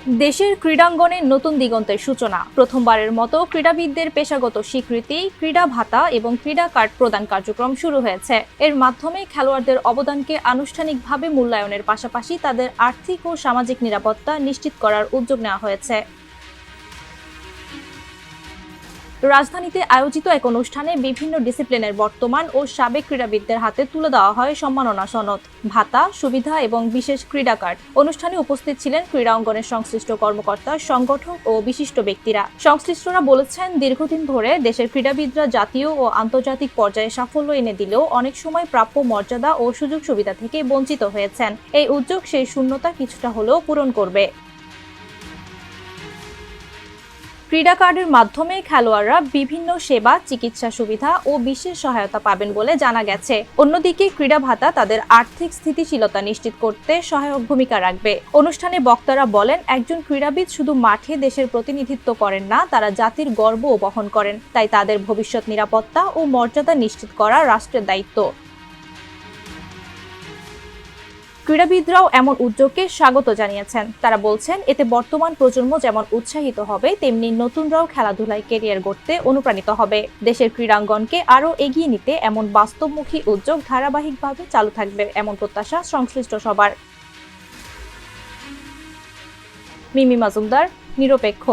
দেশের ক্রীড়াঙ্গনে নতুন দিগন্তের সূচনা। প্রথমবারের মতো ক্রীড়াবিদদের পেশাগত স্বীকৃতি, ক্রীড়া ভাতা এবং ক্রীড়া কার্ড প্রদান কার্যক্রম শুরু হয়েছে। এর মাধ্যমে খেলোয়াড়দের অবদানকে আনুষ্ঠানিকভাবে মূল্যায়নের পাশাপাশি তাদের আর্থিক ও সামাজিক নিরাপত্তা নিশ্চিত করার উদ্যোগ নেওয়া হয়েছে। রাজধানীতে আয়োজিত এক অনুষ্ঠানে বিভিন্ন ডিসিপ্লিনের বর্তমান ও সাবেক ক্রীড়াবিদদের হাতে তুলে দেওয়া হয় সম্মাননা সনদ, ভাতা, সুবিধা এবং বিশেষ ক্রীড়া কার্ড। অনুষ্ঠানে উপস্থিত ছিলেন ক্রীড়া অঙ্গনের সংশ্লিষ্ট কর্মকর্তা, সংগঠক ও বিশিষ্ট ব্যক্তিরা। সংশ্লিষ্টরা বলেছেন, দীর্ঘদিন ধরে দেশের ক্রীড়াবিদরা জাতীয় ও আন্তর্জাতিক পর্যায়ে সাফল্য এনে দিলেও অনেক সময় প্রাপ্য মর্যাদা ও সুযোগ সুবিধা থেকে বঞ্চিত হয়েছেন। এই উদ্যোগ সেই শূন্যতা কিছুটা হলেও পূরণ করবে। ক্রীড়া কার্ডের মাধ্যমে খেলোয়াড়রা বিভিন্ন সেবা, চিকিৎসা সুবিধা ও বিশেষ সহায়তা পাবেন বলে জানা গেছে। অন্যদিকে ক্রীড়া ভাতা তাদের আর্থিক স্থিতিশীলতা নিশ্চিত করতে সহায়ক ভূমিকা রাখবে। অনুষ্ঠানে বক্তারা বলেন, একজন ক্রীড়াবিদ শুধু মাঠে দেশের প্রতিনিধিত্ব করেন না, তারা জাতির গর্বও বহন করেন। তাই তাদের ভবিষ্যৎ নিরাপত্তা ও মর্যাদা নিশ্চিত করা রাষ্ট্রের দায়িত্ব। ক্রীড়াবিদরাও এমন উদ্যোগকে স্বাগত জানিয়েছেন। তারা বলছেন, এতে বর্তমান প্রজন্ম যেমন উৎসাহিত হবে, তেমনি নতুনরাও খেলাধুলায় ক্যারিয়ার গড়তে অনুপ্রাণিত হবে। দেশের ক্রীড়াঙ্গনকে আরও এগিয়ে নিতে এমন বাস্তবমুখী উদ্যোগ ধারাবাহিকভাবে চালু থাকবে এমন প্রত্যাশা সংশ্লিষ্ট সবার। মিমি মাজুমদার, নিরপেক্ষ।